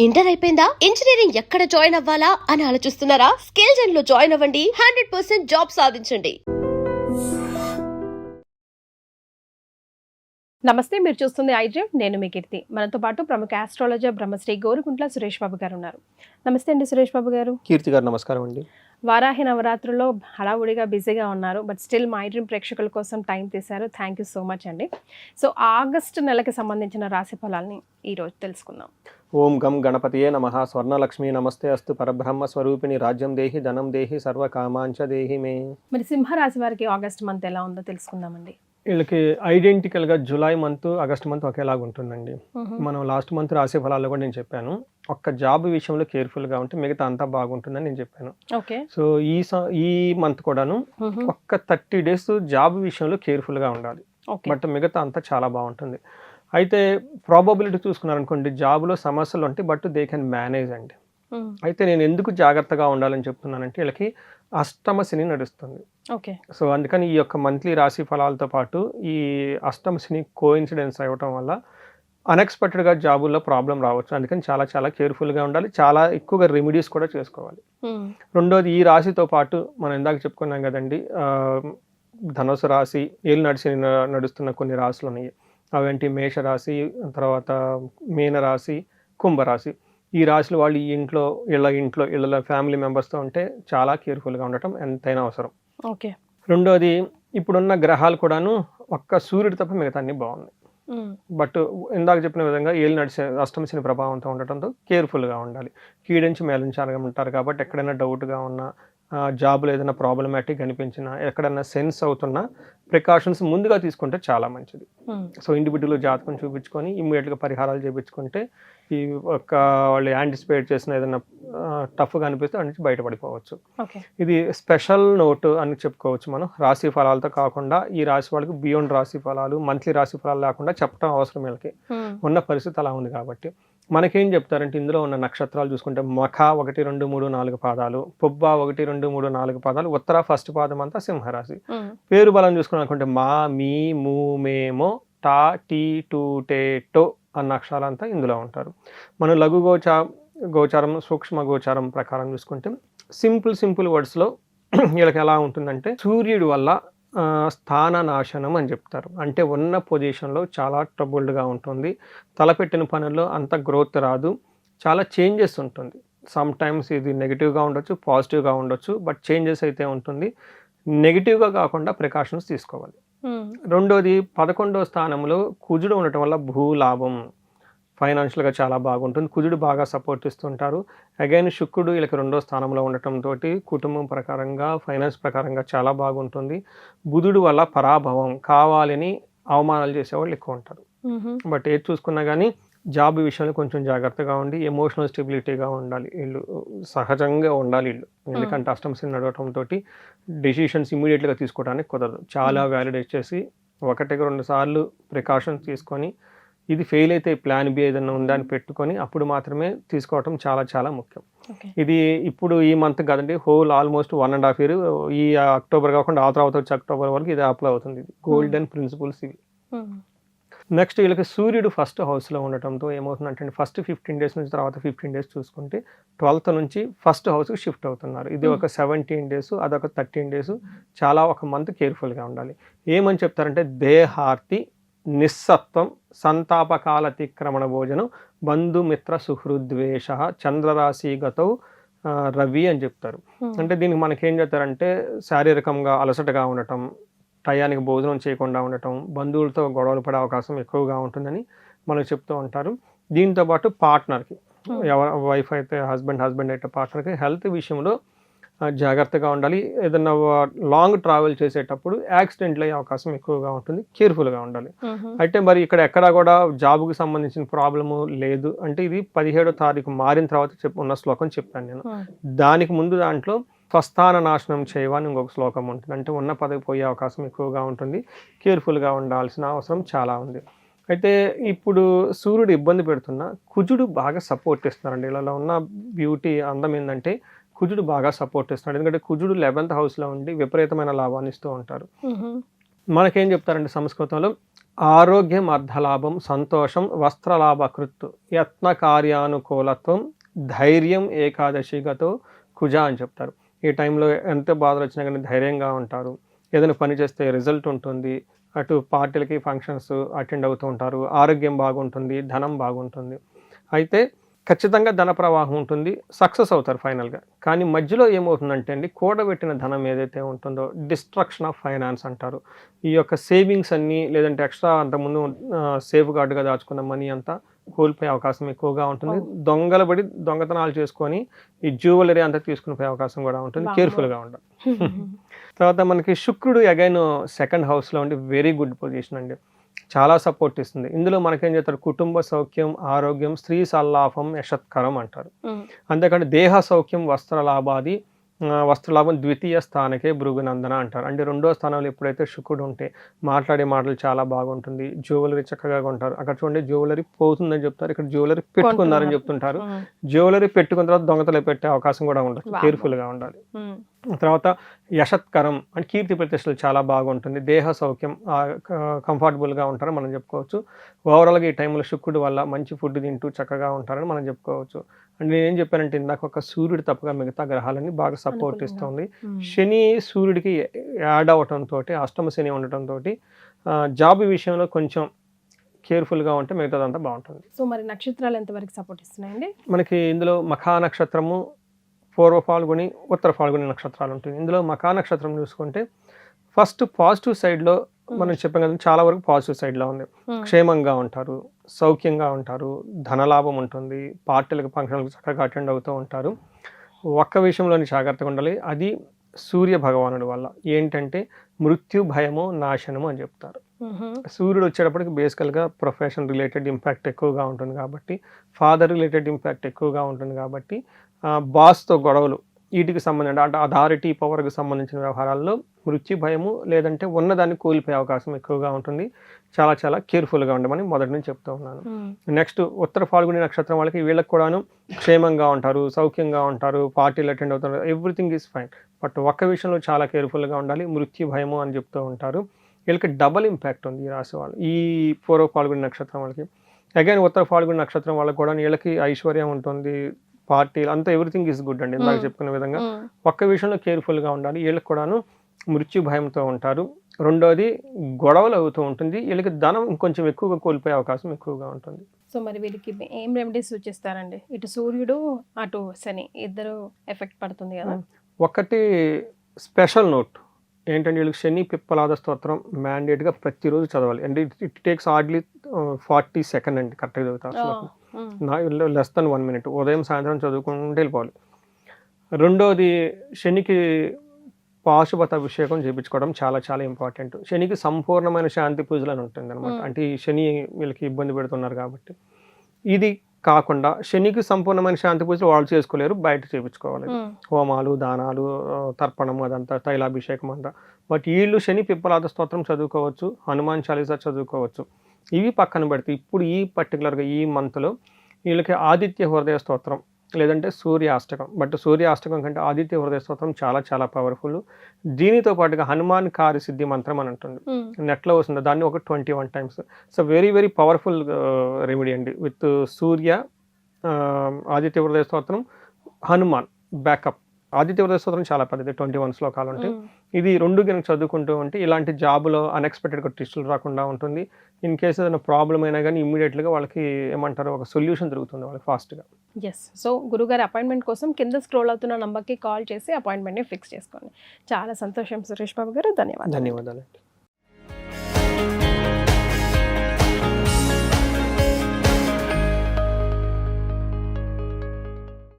Inter అయిపోయిందా? Engineering ఎక్కడ join అవ్వాలా అని ఆలోచిస్తున్నారా? స్కిల్ జెన్ లో జాయిన్ అవ్వండి. 100% జాబ్ సాధించండి. నమస్తే, మీరు చూస్తుంది ఐడ్రీమ్. నేను మీ కీర్తి. మనతో పాటు ప్రముఖ ఆస్ట్రాలజర్ బ్రహ్మశ్రీ గోరుగుంట్ల సురేష్ బాబు గారు ఉన్నారు. నమస్తే అండి సురేష్ బాబు గారు. కీర్తి గారు నమస్కారం అండి. వారాహి నవరాత్రుల్లో హడావుడిగా బిజీగా ఉన్నారు, బట్ స్టిల్ మా ఐడ్రీమ్ ప్రేక్షకుల కోసం టైం తీశారు. థ్యాంక్ యూ సో మచ్ అండి. సో ఆగస్టు నెలకి సంబంధించిన రాశి ఫలాల్ని ఈరోజు తెలుసుకుందాం. ఓం గం గణపతియే నమః. స్వర్ణలక్ష్మి నమస్తే అస్తు. పరబ్రహ్మ స్వరూపిణి రాజ్యం దేహి ధనం దేహి సర్వకామాంచ దేహి మే. మరి సింహరాశి వారికి ఆగస్ట్ మంత్ ఎలా ఉందో తెలుసుకుందామండి. వీళ్ళకి ఐడెంటికల్గా జూలై మంత్ ఆగస్ట్ మంత్ ఒకేలాగా ఉంటుందండి. మనం లాస్ట్ మంత్ రాశి ఫలాల్లో కూడా నేను చెప్పాను, ఒక్క జాబ్ విషయంలో కేర్ఫుల్గా ఉంటే మిగతా అంతా బాగుంటుందని నేను చెప్పాను. ఓకే. సో ఈ మంత్ కూడాను ఒక్క 30 days జాబ్ విషయంలో కేర్ఫుల్గా ఉండాలి, బట్ మిగతా అంతా చాలా బాగుంటుంది. అయితే ప్రాబబిలిటీ చూసుకున్నారనుకోండి, జాబ్లో సమస్యలు ఉంటాయి, బట్ దే కెన్ మేనేజ్ అండి. అయితే నేను ఎందుకు జాగ్రత్తగా ఉండాలని చెప్తున్నానంటే, వీళ్ళకి అష్టమ శని నడుస్తుంది. ఓకే. సో అందుకని ఈ యొక్క మంత్లీ రాశి ఫలాలతో పాటు ఈ అష్టమ శని కోఇన్సిడెన్స్ అవ్వటం వల్ల అన్ఎక్స్పెక్టెడ్గా జాబుల్లో ప్రాబ్లం రావచ్చు. అందుకని చాలా చాలా కేర్ఫుల్గా ఉండాలి, చాలా ఎక్కువగా రెమెడీస్ కూడా చేసుకోవాలి. రెండోది, ఈ రాశితో పాటు మనం ఇందాక చెప్పుకున్నాం కదండి, ధనుసు రాశి ఏళ్ళు నడుస్తున్న కొన్ని రాశులు ఉన్నాయి. అవేంటి మేషరాశి, తర్వాత మీనరాశి, కుంభరాశి. ఈ రాశులు వాళ్ళు ఇళ్ళ ఫ్యామిలీ మెంబర్స్తో ఉంటే చాలా కేర్ఫుల్గా ఉండటం ఎంతైనా అవసరం. ఓకే. రెండోది, ఇప్పుడున్న గ్రహాలు కూడాను ఒక్క సూర్యుడు తప్ప మిగతా అన్ని బాగున్నాయి. బట్ ఇందాక చెప్పిన విధంగా అష్టమ శని ప్రభావంతో ఉండటంతో కేర్ఫుల్గా ఉండాలి. కీడించి మేలించాలంటారు కాబట్టి ఎక్కడైనా డౌట్గా ఉన్నా, జాబ్లో ఏదైనా ప్రాబ్లమాటిక్ అనిపించినా, ఎక్కడైనా సెన్స్ అవుతున్నా ప్రికాషన్స్ ముందుగా తీసుకుంటే చాలా మంచిది. సో ఇండివిజువల్ జాతకం చూపించుకొని ఇమ్మీడియట్గా పరిహారాలు చేయించుకుంటే ఈ ఒక వాళ్ళు యాంటిసిపేట్ చేసిన ఏదైనా టఫ్గా అనిపిస్తే అన్ని బయటపడిపోవచ్చు. ఇది స్పెషల్ నోట్ అని చెప్పుకోవచ్చు మనం. రాశి ఫలాలతో కాకుండా ఈ రాశి వాళ్ళకి బియాండ్ రాశి ఫలాలు, మంత్లీ రాశి ఫలాలు లేకుండా చెప్పడం అవసరం. వీళ్ళకి ఉన్న పరిస్థితి అలా ఉంది కాబట్టి మనకేం చెప్తారంటే, ఇందులో ఉన్న నక్షత్రాలు చూసుకుంటే మఖ 1, 2, 3, 4 పాదాలు, పుబ్బ 1, 2, 3, 4 పాదాలు, ఉత్తర ఫస్ట్ పాదం అంతా సింహరాశి. పేరు బలం చూసుకున్నానుకుంటే మా, మీ, ము, మేమో, టా, టీ, టూ, టే, టో అన్న అక్షరాలంతా ఇందులో ఉంటారు. మనం లఘు గోచారం, సూక్ష్మ గోచారం ప్రకారం చూసుకుంటే సింపుల్ వర్డ్స్లో వీళ్ళకి ఎలా ఉంటుందంటే, సూర్యుడి వల్ల స్థాన నాశనం అని చెప్తారు. అంటే ఉన్న పొజిషన్లో చాలా ట్రబుల్డ్గా ఉంటుంది, తలపెట్టిన పనుల్లో అంత గ్రోత్ రాదు, చాలా చేంజెస్ ఉంటుంది. సమ్ టైమ్స్ ఇది నెగిటివ్గా ఉండొచ్చు, పాజిటివ్గా ఉండొచ్చు, బట్ చేంజెస్ అయితే ఉంటుంది. నెగిటివ్గా కాకుండా ప్రికాషన్స్ తీసుకోవాలి. రెండోది, 11వ స్థానంలో కుజుడు ఉండటం వల్ల భూలాభం, ఫైనాన్షియల్గా చాలా బాగుంటుంది. కుజుడు బాగా సపోర్ట్ ఇస్తుంటారు. అగైన్ శుక్రుడు వీళ్ళకి 2వ స్థానంలో ఉండటంతో కుటుంబం ప్రకారంగా, ఫైనాన్స్ ప్రకారంగా చాలా బాగుంటుంది. బుధుడు వల్ల పరాభవం, కావాలని అవమానాలు చేసేవాళ్ళు ఎక్కువ ఉంటారు. బట్ ఏది చూసుకున్నా కానీ జాబ్ విషయంలో కొంచెం జాగ్రత్తగా ఉండి ఎమోషనల్ స్టెబిలిటీగా ఉండాలి. వీళ్ళు సహజంగా ఉండాలి వీళ్ళు. ఎందుకంటే అష్టమ శని నడవటంతో డెసిషన్స్ ఇమీడియట్గా తీసుకోవడానికి కుదరదు. చాలా వ్యాలిడేట్ చేసి 1-2 సార్లు ప్రికాషన్స్ తీసుకొని, ఇది ఫెయిల్ అయితే ప్లాన్ బి ఏదైనా ఉందని పెట్టుకొని అప్పుడు మాత్రమే తీసుకోవటం చాలా చాలా ముఖ్యం. ఇది ఇప్పుడు ఈ మంత్ కదండి, హోల్ ఆల్మోస్ట్ 1.5 year, ఈ అక్టోబర్ కాకుండా ఆ తర్వాత వచ్చే అక్టోబర్ వరకు ఇది అప్లై అవుతుంది. ఇది గోల్డెన్ ప్రిన్సిపల్స్ ఇవి. నెక్స్ట్, వీళ్ళకి సూర్యుడు ఫస్ట్ హౌస్లో ఉండటంతో ఏమవుతుందంటే, ఫస్ట్ 15 days నుంచి తర్వాత 15 days చూసుకుంటే 12th నుంచి ఫస్ట్ హౌస్కి షిఫ్ట్ అవుతున్నారు. ఇది ఒక 17 days, అదొక 13 days. చాలా ఒక మంత్ కేర్ఫుల్గా ఉండాలి. ఏమని చెప్తారంటే, దేహార్తి, నిస్సత్వం, సంతాపకాల అతిక్రమణ భోజనం, బంధుమిత్ర సుహృద్వేష, చంద్రరాశిగతౌ రవి అని చెప్తారు. అంటే దీనికి మనకేం చెప్తారంటే, శారీరకంగా అలసటగా ఉండటం, టయానికి భోజనం చేయకుండా ఉండటం, బంధువులతో గొడవలు పడే అవకాశం ఎక్కువగా ఉంటుందని మనకు చెప్తూ ఉంటారు. దీంతోపాటు పార్ట్నర్కి, వైఫ్ అయితే హస్బెండ్ అయితే పార్ట్నర్కి హెల్త్ విషయంలో జాగ్రత్తగా ఉండాలి. ఏదైనా లాంగ్ ట్రావెల్ చేసేటప్పుడు యాక్సిడెంట్లు అయ్యే అవకాశం ఎక్కువగా ఉంటుంది, కేర్ఫుల్గా ఉండాలి. అయితే మరి ఇక్కడ ఎక్కడా కూడా జాబ్కి సంబంధించిన ప్రాబ్లము లేదు అంటే, ఇది 17వ తారీఖు మారిన తర్వాత ఉన్న శ్లోకం చెప్పాను నేను. దానికి ముందు దాంట్లో స్వస్థాన నాశనం చేయవని ఇంకొక శ్లోకం ఉంటుంది. అంటే ఉన్న పదవి పోయే అవకాశం ఎక్కువగా ఉంటుంది, కేర్ఫుల్గా ఉండాల్సిన అవసరం చాలా ఉంది. అయితే ఇప్పుడు సూర్యుడు ఇబ్బంది పెడుతున్నా కుజుడు బాగా సపోర్ట్ ఇస్తున్నారండి. ఇలా ఉన్న బ్యూటీ అందం ఏంటంటే, కుజుడు బాగా సపోర్ట్ ఇస్తున్నాడు. ఎందుకంటే కుజుడు 11th హౌస్లో ఉండి విపరీతమైన లాభాన్ని ఇస్తూ ఉంటారు. మనకేం చెప్తారంటే సంస్కృతంలో, ఆరోగ్యం, అర్ధలాభం, సంతోషం, వస్త్రలాభకృత్, యత్న కార్యానుకూలత్వం, ధైర్యం, ఏకాదశిగతో కుజ అని చెప్తారు. ఈ టైంలో ఎంత బాధలు వచ్చినా కానీ ధైర్యంగా ఉంటారు. ఏదైనా పని చేస్తే రిజల్ట్ ఉంటుంది. అటు పార్టీలకి ఫంక్షన్స్ అటెండ్ అవుతూ ఉంటారు. ఆరోగ్యం బాగుంటుంది, ధనం బాగుంటుంది. అయితే ఖచ్చితంగా ధన ప్రవాహం ఉంటుంది, సక్సెస్ అవుతారు ఫైనల్గా. కానీ మధ్యలో ఏమవుతుందంటే అండి, కూడబెట్టిన ధనం ఏదైతే ఉంటుందో డిస్ట్రక్షన్ ఆఫ్ ఫైనాన్స్ అంటారు. ఈ యొక్క సేవింగ్స్ అన్నీ లేదంటే ఎక్స్ట్రా అంతకుముందు సేఫ్ గార్డ్గా దాచుకున్న మనీ అంతా కోల్పోయే అవకాశం ఎక్కువగా ఉంటుంది. దొంగలబడి దొంగతనాలు చేసుకొని ఈ జ్యువెలరీ అంతా తీసుకుని పోయే అవకాశం కూడా ఉంటుంది. కేర్ఫుల్గా ఉండాలి. తర్వాత మనకి శుక్రుడు అగైన్ సెకండ్ హౌస్లో ఉండి వెరీ గుడ్ పొజిషన్ అండి, చాలా సపోర్ట్ ఇస్తుంది. ఇందులో మనకేం చేస్తారు, కుటుంబ సౌఖ్యం, ఆరోగ్యం, స్త్రీ సల్లాభం, యశత్కరం అంటారు. అంతేకాని దేహ సౌఖ్యం, వస్త్రలాభాది, వస్త్రలాభం ద్వితీయ స్థానకే భృగునందన అంటారు. అంటే రెండో స్థానంలో ఎప్పుడైతే శుక్రుడు ఉంటే మాట్లాడే మాటలు చాలా బాగుంటుంది, జ్యువెలరీ చక్కగా ఉంటారు. అక్కడ చూడండి జ్యువెలరీ పోతుందని చెప్తారు, ఇక్కడ జ్యువెలరీ పెట్టుకున్నారని చెప్తుంటారు. జ్యువెలరీ పెట్టుకున్న తర్వాత దొంగతలు పెట్టే అవకాశం కూడా ఉండదు, కేర్ఫుల్గా ఉండాలి. తర్వాత యశత్కరం అంటే కీర్తి ప్రతిష్టలు చాలా బాగుంటుంది. దేహ సౌఖ్యం, కంఫర్టబుల్గా ఉంటారని మనం చెప్పుకోవచ్చు. ఓవరాల్గా ఈ టైంలో శుక్రుడు వల్ల మంచి ఫుడ్ తింటూ చక్కగా ఉంటారని మనం చెప్పుకోవచ్చు. అంటే నేనేం చెప్పానంటే ఇందాక ఒక సూర్యుడు తప్పగా మిగతా గ్రహాలన్నీ బాగా సపోర్ట్ ఇస్తుంది. శని సూర్యుడికి యాడ్ అవటంతో, అష్టమ శని ఉండటంతో జాబ్ విషయంలో కొంచెం కేర్ఫుల్గా ఉంటే మిగతాదంతా బాగుంటుంది. సో మరి నక్షత్రాలు ఎంతవరకు సపోర్ట్ ఇస్తున్నాయండి? మనకి ఇందులో మఖా నక్షత్రము, పూర్వ ఫాల్గుని, ఉత్తర ఫాల్గుని నక్షత్రాలు ఉంటాయి. ఇందులో మఖా నక్షత్రం చూసుకుంటే ఫస్ట్ పాజిటివ్ సైడ్లో మనం చెప్పాం కదా, చాలా వరకు పాజిటివ్ సైడ్లో ఉంది. క్షేమంగా ఉంటారు, సౌఖ్యంగా ఉంటారు, ధనలాభం ఉంటుంది, పార్టీలకు ఫంక్షన్లకు చక్కగా అటెండ్ అవుతూ ఉంటారు. ఒక్క విషయంలోని జాగ్రత్తగా ఉండాలి, అది సూర్య భగవానుడి వల్ల. ఏంటంటే మృత్యు భయము నాశనము అని చెప్తారు. సూర్యుడు వచ్చేటప్పటికి బేసికల్గా ప్రొఫెషన్ రిలేటెడ్ ఇంపాక్ట్ ఎక్కువగా ఉంటుంది కాబట్టి, ఫాదర్ రిలేటెడ్ ఇంపాక్ట్ ఎక్కువగా ఉంటుంది కాబట్టి, బాస్తో గొడవలు, వీటికి సంబంధించిన అంటే అథారిటీ పవర్కి సంబంధించిన వ్యవహారాల్లో మృత్యు భయము లేదంటే ఉన్నదాన్ని కోల్పోయే అవకాశం ఎక్కువగా ఉంటుంది. చాలా చాలా కేర్ఫుల్గా ఉండమని మొదటి నుంచి చెప్తూ ఉన్నాను. నెక్స్ట్ ఉత్తర ఫాల్గుని నక్షత్రం వాళ్ళకి, వీళ్ళకి కూడాను క్షేమంగా ఉంటారు, సౌఖ్యంగా ఉంటారు, పార్టీలు అటెండ్ అవుతారు, ఎవ్రీథింగ్ ఈజ్ ఫైన్. బట్ ఒక్క విషయంలో చాలా కేర్ఫుల్గా ఉండాలి, మృత్యు భయము అని చెప్తూ ఉంటారు. వీళ్ళకి డబల్ ఇంపాక్ట్ ఉంది ఈ రాశి వాళ్ళు, ఈ పూర్వ ఫాల్గుని నక్షత్రం వాళ్ళకి. అగైన్ ఉత్తర ఫాల్గుని నక్షత్రం వాళ్ళకి కూడా వీళ్ళకి ఐశ్వర్యం ఉంటుంది, పార్టీలు అంతా ఎవ్రీథింగ్ ఈజ్ గుడ్ అండి. ఇందాక చెప్పుకునే విధంగా ఒక్క విషయంలో కేర్ఫుల్గా ఉండాలి. వీళ్ళకి కూడాను మృత్యు భయంతో ఉంటారు. రెండోది గొడవలు అవుతూ ఉంటుంది. వీళ్ళకి ధనం ఇంకొంచెం ఎక్కువగా కోల్పోయే అవకాశం ఎక్కువగా ఉంటుంది. సో మరి వీళ్ళకి ఏం రెమెడీస్ సూచిస్తారండి? ఇటు సూర్యుడు అటు శని ఇద్దరు ఎఫెక్ట్ పడుతుంది కదా. ఒకటి స్పెషల్ నోట్ ఏంటంటే, వీళ్ళకి శని పిప్పలాద స్తోత్రం మ్యాండేట్గా ప్రతిరోజు చదవాలి. అంటే ఇట్ టేక్స్ హార్డ్లీ 40 సెకండ్ అండి, కరెక్ట్గా చదువుతారు, లెస్ దెన్ 1 minute. ఉదయం సాయంత్రం చదువుకుంటూ వెళ్ళిపోవాలి. రెండోది శనికి పాశుపత అభిషేకం చేయించుకోవడం చాలా చాలా ఇంపార్టెంట్. శనికి సంపూర్ణమైన శాంతి పూజలు అని ఉంటుంది అనమాట. అంటే ఈ శని వీళ్ళకి ఇబ్బంది పెడుతున్నారు కాబట్టి. ఇది కాకుండా శనికి సంపూర్ణమైన శాంతి పూజలు వాళ్ళు చేసుకోలేరు, బయట చేయించుకోవాలి. హోమాలు, దానాలు, తర్పణం, అదంతా తైలాభిషేకం అంతా. బట్ వీళ్ళు శని పిప్పలాద స్తోత్రం చదువుకోవచ్చు, హనుమాన్ చాలీసా చదువుకోవచ్చు. ఇవి పక్కన పెడితే ఇప్పుడు ఈ పర్టికులర్గా ఈ మంత్లో వీళ్ళకి ఆదిత్య హృదయ స్తోత్రం లేదంటే సూర్యాష్టకం. బట్ సూర్యాష్టకం కంటే ఆదిత్య హృదయ స్తోత్రం చాలా చాలా పవర్ఫుల్. దీనితో పాటుగా హనుమాన్ కార్యసిద్ధి మంత్రం అని ఉంటుంది, నెట్లో వస్తుంది, దాన్ని ఒక 21 times. So very very powerful remedy అండి. విత్ సూర్య, ఆదిత్య హృదయ స్తోత్రం, హనుమాన్ బ్యాకప్. ఆదిత్య హృదయ స్తోత్రం చాలా పెద్దది, 21 శ్లోకాలు ఉంటాయి. ఇది రెండు కనుక చదువుకుంటూ ఉంటే ఇలాంటి జాబులో అన్ఎక్స్పెక్టెడ్గా ట్విస్టులు రాకుండా ఉంటుంది. ఇన్ కేసు ఏదైనా ప్రాబ్లం అయినా కానీ ఇమ్మీడియట్గా వాళ్ళకి ఏమంటారు, ఒక సొల్యూషన్ దొరుకుతుంది వాళ్ళకి ఫాస్ట్గా. ఎస్. సో గురుగారి అపాయింట్మెంట్ కోసం కింద స్క్రోల్ అవుతున్న నంబర్కి కాల్ చేసి అపాయింట్మెంట్ని ఫిక్స్ చేసుకోండి. చాలా సంతోషం సురేష్ బాబు గారు, ధన్యవాదాలు. ధన్యవాదాలు.